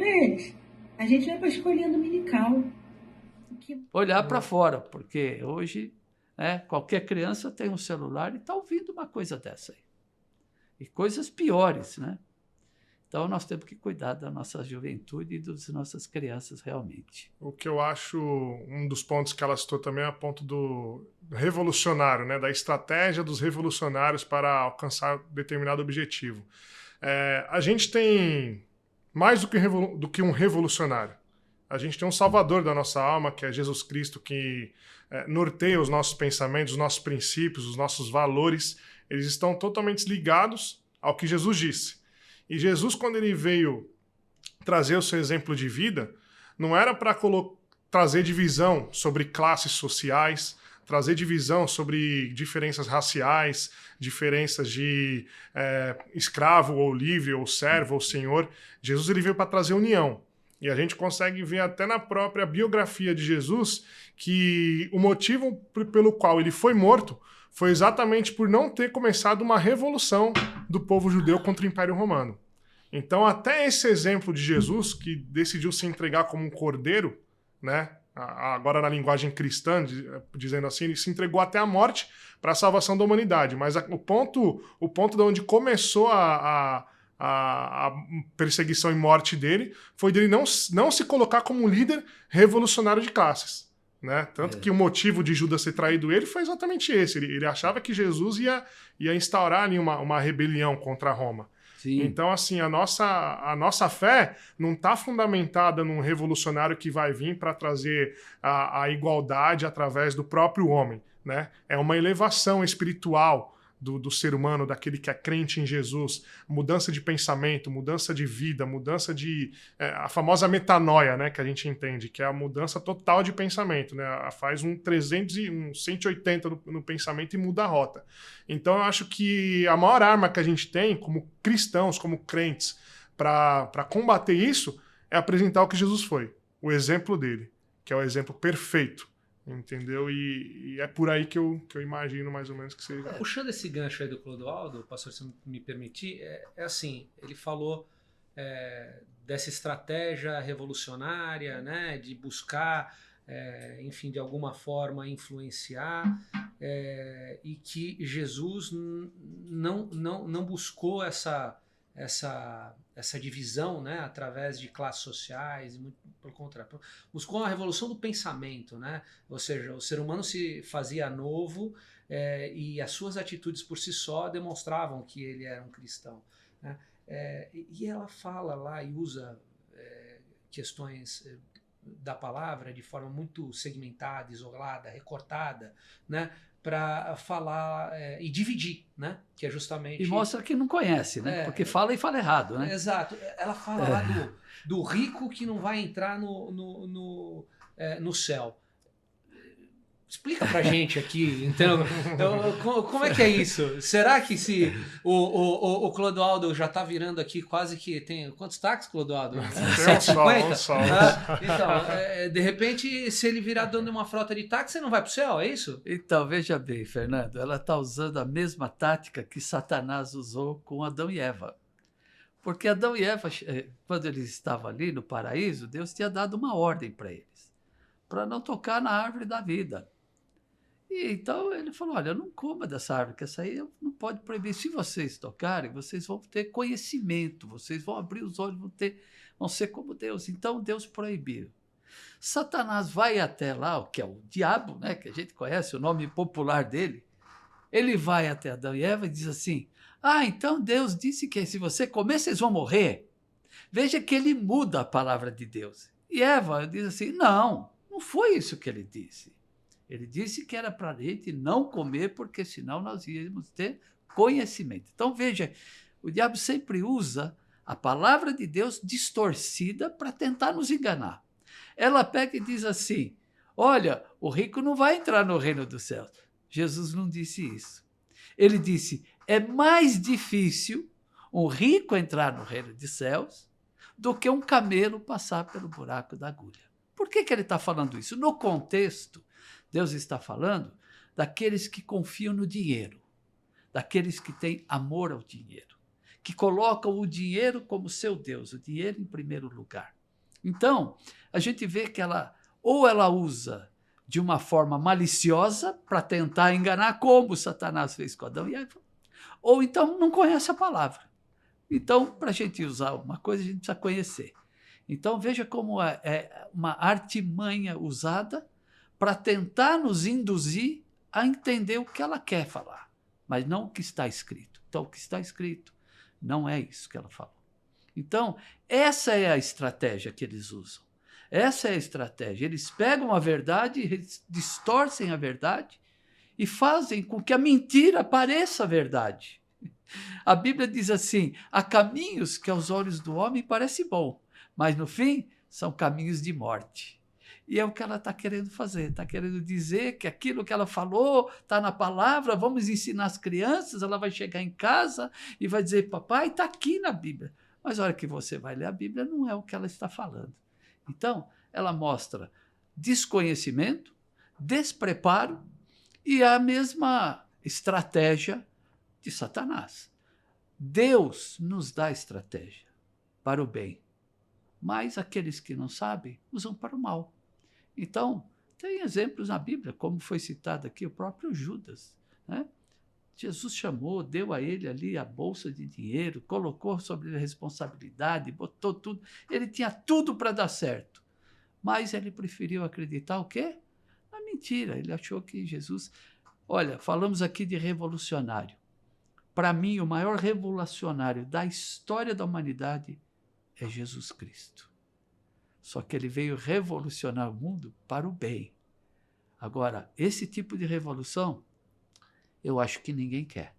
frente, a gente vai para a escolinha dominical. Olhar para fora, porque hoje, né, qualquer criança tem um celular e está ouvindo uma coisa dessa aí. E coisas piores, né? Então, nós temos que cuidar da nossa juventude e das nossas crianças realmente. O que eu acho, um dos pontos que ela citou também é o ponto do revolucionário, né? Da estratégia dos revolucionários para alcançar determinado objetivo. A gente tem mais do que um revolucionário. A gente tem um salvador da nossa alma, que é Jesus Cristo, que norteia os nossos pensamentos, os nossos princípios, os nossos valores. Eles estão totalmente ligados ao que Jesus disse. E Jesus, quando ele veio trazer o seu exemplo de vida, não era para trazer divisão sobre classes sociais, trazer divisão sobre diferenças raciais, diferenças de escravo ou livre, ou servo ou senhor. Jesus ele veio para trazer união. E a gente consegue ver até na própria biografia de Jesus que o motivo pelo qual ele foi morto foi exatamente por não ter começado uma revolução do povo judeu contra o Império Romano. Então, até esse exemplo de Jesus, que decidiu se entregar como um cordeiro, né? Agora na linguagem cristã, dizendo assim, ele se entregou até a morte para a salvação da humanidade. Mas o ponto de onde começou a perseguição e morte dele foi dele não se colocar como um líder revolucionário de classes. Né? Tanto que o motivo de Judas ter traído ele foi exatamente esse. Ele achava que Jesus ia instaurar ali uma rebelião contra Roma. Sim. Então, assim, a nossa fé não está fundamentada num revolucionário que vai vir para trazer a igualdade através do próprio homem. Né? É uma elevação espiritual do ser humano, daquele que é crente em Jesus, mudança de pensamento, mudança de vida, mudança de... a famosa metanoia, né, que a gente entende, que é a mudança total de pensamento, né, faz um 180 no pensamento e muda a rota. Então eu acho que a maior arma que a gente tem, como cristãos, como crentes, para combater isso, é apresentar o que Jesus foi, o exemplo dele, que é o exemplo perfeito. Entendeu? E é por aí que eu imagino mais ou menos que seja. Puxando esse gancho aí do Clodoaldo, pastor, se me permitir, é assim, ele falou dessa estratégia revolucionária, né, de buscar, enfim, de alguma forma influenciar, e que Jesus não buscou essa divisão, né, através de classes sociais, muito pelo contrário, buscou uma revolução do pensamento, né? Ou seja, o ser humano se fazia novo e as suas atitudes por si só demonstravam que ele era um cristão, né? E ela fala lá e usa questões da palavra de forma muito segmentada, isolada, recortada, né? Para falar e dividir, né? Que é justamente... E mostra que não conhece, né? Porque fala e fala errado, né? Exato. Ela fala lá do rico que não vai entrar no céu. Explica pra gente aqui, entendeu? Como é que é isso? Será que se o Clodoaldo já tá virando aqui quase que tem... Quantos táxis, Clodoaldo? 750? Então, de repente, se ele virar dono de uma frota de táxi, você não vai pro céu, é isso? Então, veja bem, Fernando, ela está usando a mesma tática que Satanás usou com Adão e Eva. Porque Adão e Eva, quando eles estavam ali no paraíso, Deus tinha dado uma ordem para eles, para não tocar na árvore da vida. E então ele falou, olha, não coma dessa árvore, que essa aí não pode proibir. Se vocês tocarem, vocês vão ter conhecimento, vocês vão abrir os olhos, vão ser como Deus. Então Deus proibiu. Satanás vai até lá, que é o diabo, né, que a gente conhece, o nome popular dele. Ele vai até Adão e Eva e diz assim, então Deus disse que se você comer, vocês vão morrer. Veja que ele muda a palavra de Deus. E Eva diz assim, não foi isso que ele disse. Ele disse que era para a gente não comer, porque senão nós íamos ter conhecimento. Então, veja, o diabo sempre usa a palavra de Deus distorcida para tentar nos enganar. Ela pega e diz assim, olha, o rico não vai entrar no reino dos céus. Jesus não disse isso. Ele disse, é mais difícil um rico entrar no reino dos céus do que um camelo passar pelo buraco da agulha. Por que ele está falando isso? No contexto, Deus está falando daqueles que confiam no dinheiro, daqueles que têm amor ao dinheiro, que colocam o dinheiro como seu Deus, o dinheiro em primeiro lugar. Então, a gente vê que ela usa de uma forma maliciosa para tentar enganar, como Satanás fez com Adão e Eva, ou então não conhece a palavra. Então, para a gente usar uma coisa, a gente precisa conhecer. Então, veja como é uma artimanha usada para tentar nos induzir a entender o que ela quer falar, mas não o que está escrito. Então, o que está escrito não é isso que ela falou. Então, essa é a estratégia que eles usam. Essa é a estratégia. Eles pegam a verdade, distorcem a verdade e fazem com que a mentira pareça verdade. A Bíblia diz assim: há caminhos que aos olhos do homem parecem bom, mas no fim são caminhos de morte. E é o que ela está querendo fazer, está querendo dizer que aquilo que ela falou está na palavra, vamos ensinar as crianças, ela vai chegar em casa e vai dizer: papai, está aqui na Bíblia. Mas a hora que você vai ler a Bíblia, não é o que ela está falando. Então, ela mostra desconhecimento, despreparo e a mesma estratégia de Satanás. Deus nos dá estratégia para o bem, mas aqueles que não sabem usam para o mal. Então, tem exemplos na Bíblia, como foi citado aqui, o próprio Judas, né? Jesus chamou, deu a ele ali a bolsa de dinheiro, colocou sobre ele a responsabilidade, botou tudo. Ele tinha tudo para dar certo, mas ele preferiu acreditar o quê? Na mentira. Ele achou que Jesus... Olha, falamos aqui de revolucionário. Para mim, o maior revolucionário da história da humanidade é Jesus Cristo. Só que ele veio revolucionar o mundo para o bem. Agora, esse tipo de revolução, eu acho que ninguém quer.